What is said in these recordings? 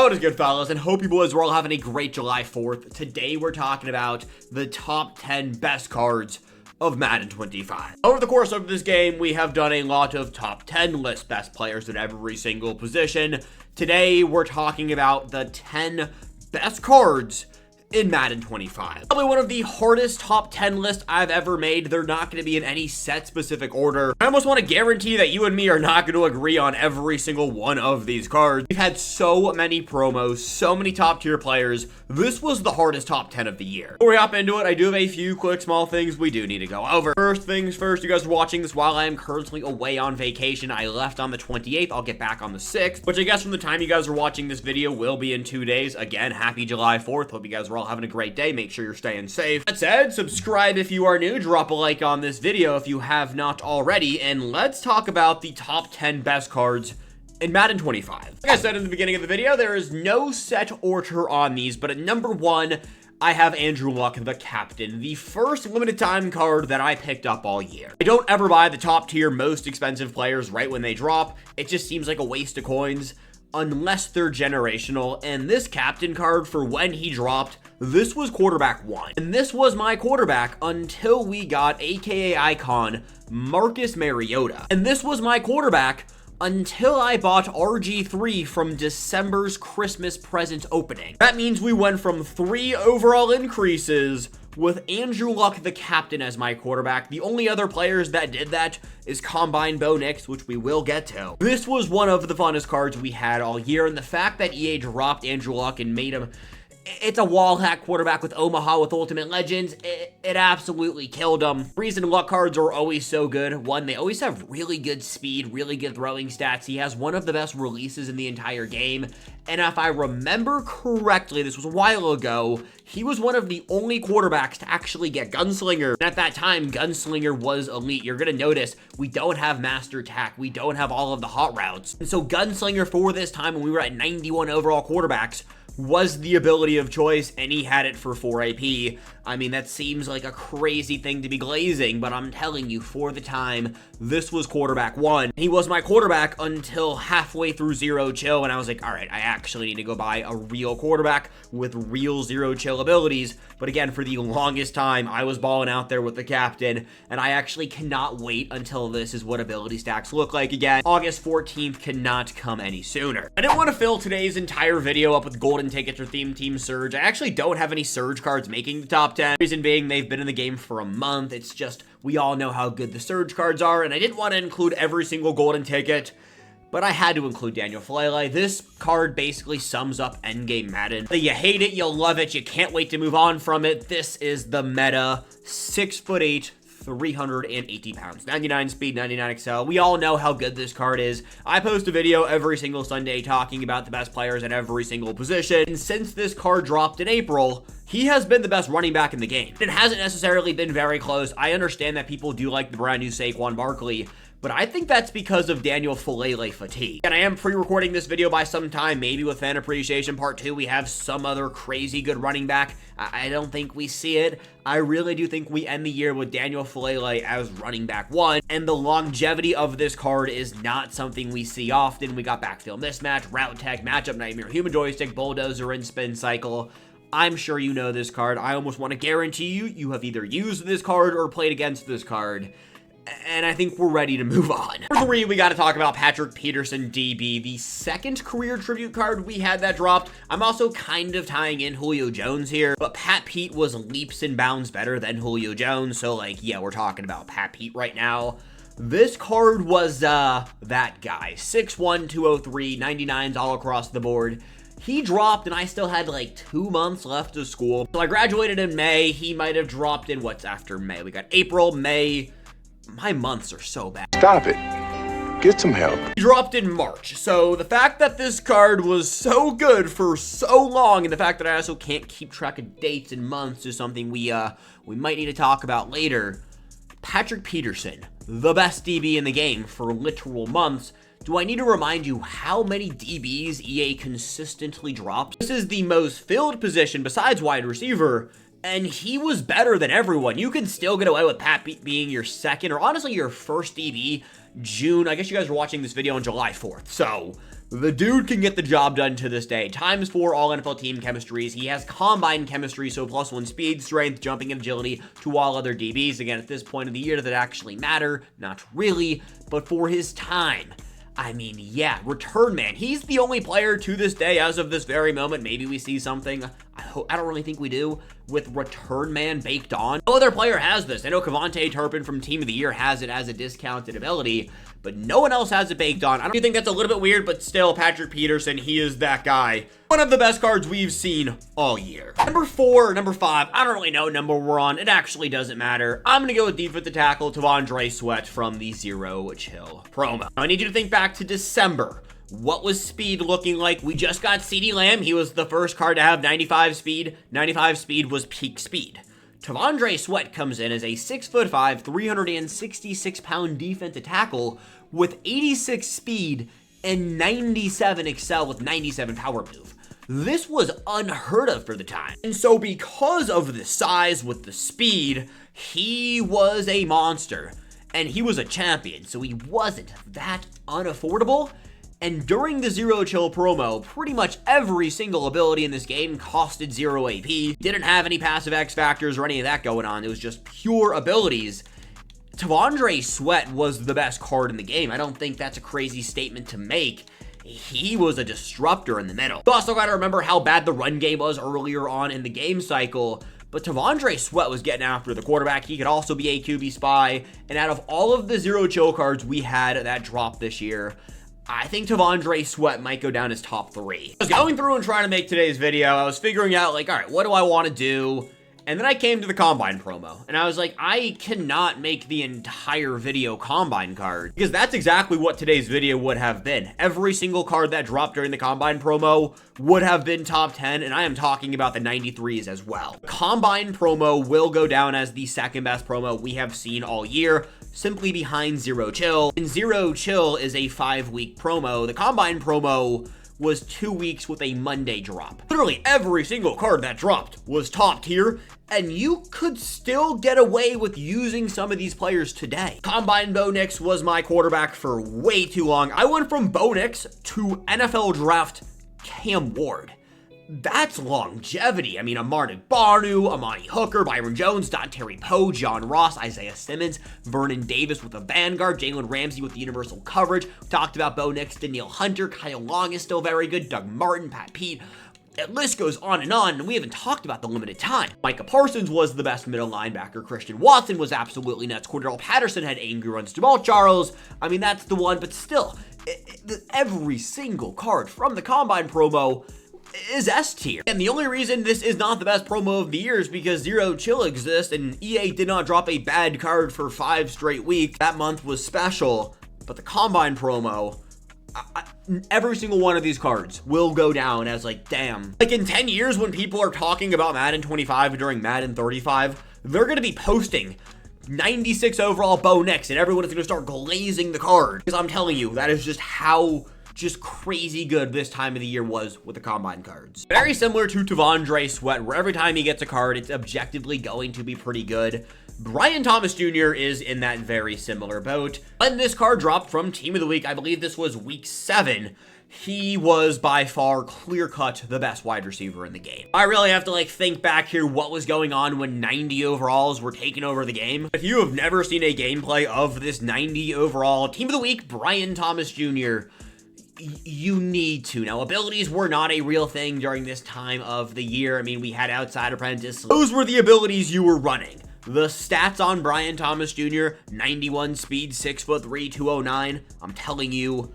What is good, fellas, and hope you boys are all having a great July 4th. Today we're talking about the top 10 best cards of Madden 25. Over the course of this game, we have done a lot of top 10 list best players at every single position. Today we're talking about the 10 best cards in Madden 25. Probably one of the hardest top 10 lists I've ever made. They're not going to be in any set specific order. I almost want to guarantee that you and me are not going to agree on every single one of these cards. We've had so many promos, so many top tier players. This was the hardest top 10 of the year. Before we hop into it, I do have a few quick small things we do need to go over. First things first, you guys are watching this while I am currently away on vacation. I left on the 28th. I'll get back on the 6th, which I guess from the time you guys are watching this video will be in 2 days. Again, happy July 4th. Hope you guys are all having a great day. Make sure you're staying safe. That said, subscribe if you are new, drop a like on this video if you have not already, and let's talk about the top 10 best cards in Madden 25. Like I said in the beginning of the video, there is no set order on these, but at number 1, I have Andrew Luck, the captain, the first limited time card that I picked up all year. I don't ever buy the top tier, most expensive players right when they drop. It just seems like a waste of coins unless they're generational, and this captain card, for when he dropped, this was quarterback 1. And this was my quarterback until we got AKA icon Marcus Mariota. And this was my quarterback until I bought RG3 from December's Christmas present opening. That means we went from 3 overall increases with Andrew Luck, the captain, as my quarterback. The only other players that did that is Combine Bo Nix, which we will get to. This was one of the funnest cards we had all year, and the fact that EA dropped Andrew Luck and made him... It's a wall hack quarterback with Omaha with Ultimate Legends. It absolutely killed him. Reason Luck cards are always so good. One, they always have really good speed, really good throwing stats. He has one of the best releases in the entire game. And if I remember correctly, this was a while ago, he was one of the only quarterbacks to actually get Gunslinger. And at that time, Gunslinger was elite. You're going to notice we don't have Master Attack. We don't have all of the hot routes. And so Gunslinger for this time when we were at 91 overall quarterbacks was the ability of choice, and he had it for 4 AP. I mean, that seems like a crazy thing to be glazing, but I'm telling you, for the time, this was quarterback 1. He was my quarterback until halfway through Zero Chill, and I was like, all right, I actually need to go buy a real quarterback with real Zero Chill abilities. But again, for the longest time, I was balling out there with the captain, and I actually cannot wait until this is what ability stacks look like again. August 14th cannot come any sooner. I didn't want to fill today's entire video up with golden tickets or theme team Surge. I actually don't have any Surge cards making the top 10. Reason being, they've been in the game for a month. It's just, we all know how good the Surge cards are, and I didn't want to include every single golden ticket, but I had to include Daniel Falele. This card basically sums up endgame Madden. You hate it, you'll love it, you can't wait to move on from it. This is the meta 6'8", 380 pounds, 99 speed, 99 excel. We all know how good this card is. I post a video every single Sunday talking about the best players at every single position. And since this card dropped in April, he has been the best running back in the game. It hasn't necessarily been very close. I understand that people do like the brand new Saquon Barkley, but I think that's because of Daniel Falele fatigue. And I am pre-recording this video by some time, maybe with Fan Appreciation Part 2, we have some other crazy good running back. I don't think we see it. I really do think we end the year with Daniel Falele as running back 1, and the longevity of this card is not something we see often. We got backfield mismatch, route tech, matchup nightmare, human joystick, bulldozer, and spin cycle. I'm sure you know this card. I almost want to guarantee you have either used this card or played against this card. And I think we're ready to move on. Number 3, we got to talk about Patrick Peterson, DB, the second career tribute card we had that dropped. I'm also kind of tying in Julio Jones here, but Pat Pete was leaps and bounds better than Julio Jones, so like, yeah, we're talking about Pat Pete right now. This card was that guy, 6'1", 203, 99s all across the board. He dropped, and I still had like 2 months left of school. So I graduated in May. He might have dropped in what's after May. We got April, May. My months are so bad. Stop it. Get some help. He dropped in March. So the fact that this card was so good for so long, and the fact that I also can't keep track of dates and months is something we might need to talk about later. Patrick Peterson, the best DB in the game for literal months. Do I need to remind you how many DBs EA consistently drops? This is the most filled position besides wide receiver, and he was better than everyone. You can still get away with Pat being your second, or honestly your first DB June. I guess you guys are watching this video on July 4th. So The dude can get the job done to this day. ×4 all NFL team chemistries. He has combine chemistry, so +1 speed, strength, jumping, and agility to all other DBs. Again, at this point of the year, that actually matter. Not really, but for his time. I mean, yeah, return man. He's the only player to this day, as of this very moment. Maybe we see something. I don't really think we do, with return man baked on. No other player has this. I know Kevontae Turpin from Team of the Year has it as a discounted ability, but no one else has it baked on. I do think that's a little bit weird, but still, Patrick Peterson, he is that guy. One of the best cards we've seen all year. Number 4, number 5, I don't really know number we're on. It actually doesn't matter. I'm going to go with defensive tackle Tavandre Sweat from the Zero Chill promo. I need you to think back to December. What was speed looking like? We just got CeeDee Lamb. He was the first card to have 95 speed. 95 speed was peak speed. Tavandre Sweat comes in as a 6'5", 366-pound defensive tackle with 86 speed and 97 excel with 97 power move. This was unheard of for the time. And so because of the size with the speed, he was a monster. And he was a champion, so he wasn't that unaffordable. And during the Zero Chill promo, pretty much every single ability in this game costed 0 AP. Didn't have any passive X factors or any of that going on. It was just pure abilities. Tavandre Sweat was the best card in the game. I don't think that's a crazy statement to make. He was a disruptor in the middle. You also got to remember how bad the run game was earlier on in the game cycle. But Tavandre Sweat was getting after the quarterback. He could also be a QB spy. And out of all of the Zero Chill cards we had that dropped this year, I think Tavandre Sweat might go down as top 3. I was going through and trying to make today's video. I was figuring out, like, all right, what do I want to do? And then I came to the Combine promo, and I was like, I cannot make the entire video Combine card, because that's exactly what today's video would have been. Every single card that dropped during the Combine promo would have been top 10, and I am talking about the 93s as well. Combine promo will go down as the second best promo we have seen all year, simply behind Zero Chill. And Zero Chill is a 5-week promo. The Combine promo was 2 weeks with a Monday drop. Literally every single card that dropped was top tier, and you could still get away with using some of these players today. Combine Bo Nix was my quarterback for way too long. I went from Bo Nix to NFL draft Cam Ward. That's longevity. I mean, Amari Barnu, Amani Hooker, Byron Jones, Dontari Poe, John Ross, Isaiah Simmons, Vernon Davis with the Vanguard, Jalen Ramsey with the universal coverage. We talked about Bo Nix, Danielle Hunter, Kyle Long is still very good, Doug Martin, Pat Pete. The list goes on, and we haven't talked about the limited time. Micah Parsons was the best middle linebacker. Christian Watson was absolutely nuts. Cordell Patterson had angry runs. Jamal Charles, I mean, that's the one, but still, every single card from the Combine promo is S tier. And the only reason this is not the best promo of the year is because Zero Chill exists, and EA did not drop a bad card for 5 straight weeks. That month was special, but the Combine promo, every single one of these cards will go down as like, damn. Like in 10 years when people are talking about Madden 25 during Madden 35, they're going to be posting 96 overall Bo Nix, and everyone is going to start glazing the card. Because I'm telling you, that is just how crazy good this time of the year was with the Combine cards. Very similar to Tavandre Sweat, where every time he gets a card, it's objectively going to be pretty good. Brian Thomas Jr. is in that very similar boat. When this card dropped from Team of the Week, I believe this was week 7, he was by far clear-cut the best wide receiver in the game. I really have to like think back here what was going on when 90 overalls were taking over the game. If you have never seen a gameplay of this 90 overall Team of the Week, Brian Thomas Jr., you need to. Now, abilities were not a real thing during this time of the year. I mean, we had Outside Apprentice. Those were the abilities you were running. The stats on Brian Thomas Jr., 91 speed, 6'3", 209. I'm telling you,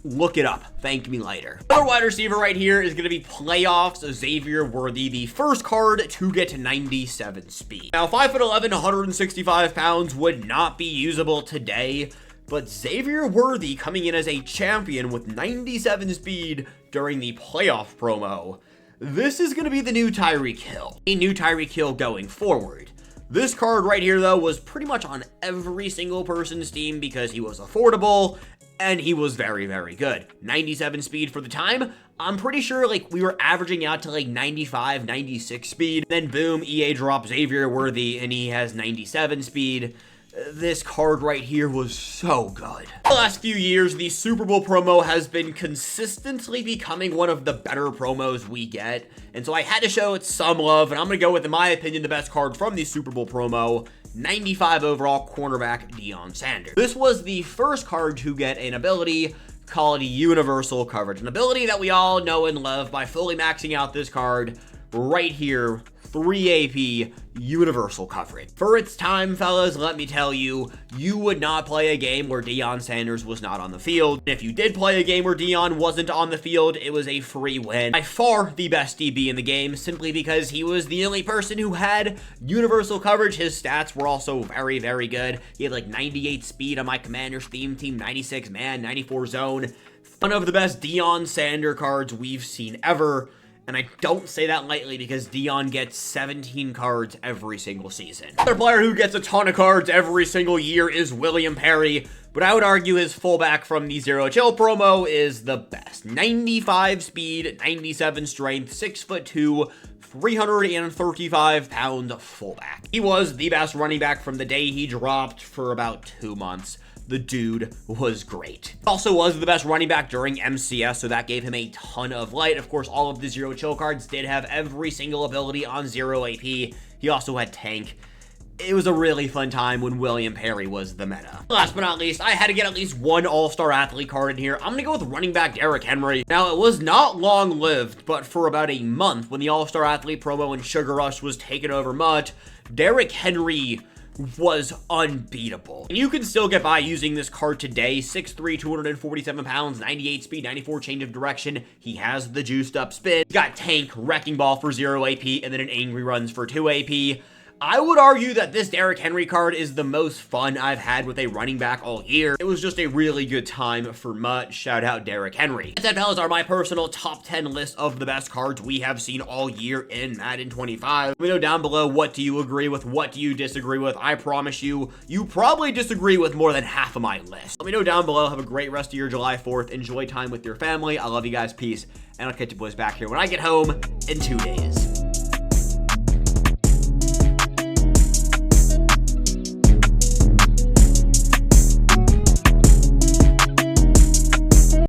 look it up. Thank me later. Another wide receiver right here is going to be playoffs Xavier Worthy, the first card to get to 97 speed. Now, 5'11", 165 pounds would not be usable today, but Xavier Worthy coming in as a champion with 97 speed during the playoff promo. This is going to be the new Tyreek Hill. A new Tyreek Hill going forward. This card right here, though, was pretty much on every single person's team because he was affordable and he was very, very good. 97 speed for the time. I'm pretty sure like we were averaging out to like 95, 96 speed. Then boom, EA drops Xavier Worthy and he has 97 speed. This card right here was so good. The last few years, the Super Bowl promo has been consistently becoming one of the better promos we get, and so I had to show it some love, and I'm going to go with, in my opinion, the best card from the Super Bowl promo, 95 overall cornerback Deion Sanders. This was the first card to get an ability called Universal Coverage, an ability that we all know and love by fully maxing out this card right here, 3 AP Universal Coverage. For its time, fellas, let me tell you, you would not play a game where Deion Sanders was not on the field. If you did play a game where Deion wasn't on the field, it was a free win. By far the best DB in the game, simply because he was the only person who had Universal Coverage. His stats were also very, very good. He had like 98 speed on my Commander's theme team, 96 man, 94 zone. One of the best Deion Sanders cards we've seen ever. And I don't say that lightly because Deion gets 17 cards every single season. Another player who gets a ton of cards every single year is William Perry, but I would argue his fullback from the Zero Chill promo is the best. 95 speed, 97 strength, 6'2", 335 pound fullback. He was the best running back from the day he dropped for about 2 months. The dude was great. Also was the best running back during MCS, so that gave him a ton of light. Of course, all of the Zero Chill cards did have every single ability on 0 AP. He also had Tank. It was a really fun time when William Perry was the meta. Last but not least, I had to get at least one all-star athlete card in here. I'm gonna go with running back Derrick Henry. Now, it was not long-lived, but for about a month when the all-star athlete promo and Sugar Rush was taken over much, Derrick Henry was unbeatable. And you can still get by using this card today. 6'3", 247 pounds, 98 speed, 94 change of direction. He has the juiced up spin. He's got Tank, Wrecking Ball for 0 AP, and then an Angry Runs for 2 AP. I would argue that this Derrick Henry card is the most fun I've had with a running back all year. It was just a really good time for Mutt. Shout out Derrick Henry. That, fellas, are my personal top 10 list of the best cards we have seen all year in Madden 25. Let me know down below, what do you agree with? What do you disagree with? I promise you, you probably disagree with more than half of my list. Let me know down below. Have a great rest of your July 4th. Enjoy time with your family. I love you guys. Peace. And I'll catch you boys back here when I get home in 2 days.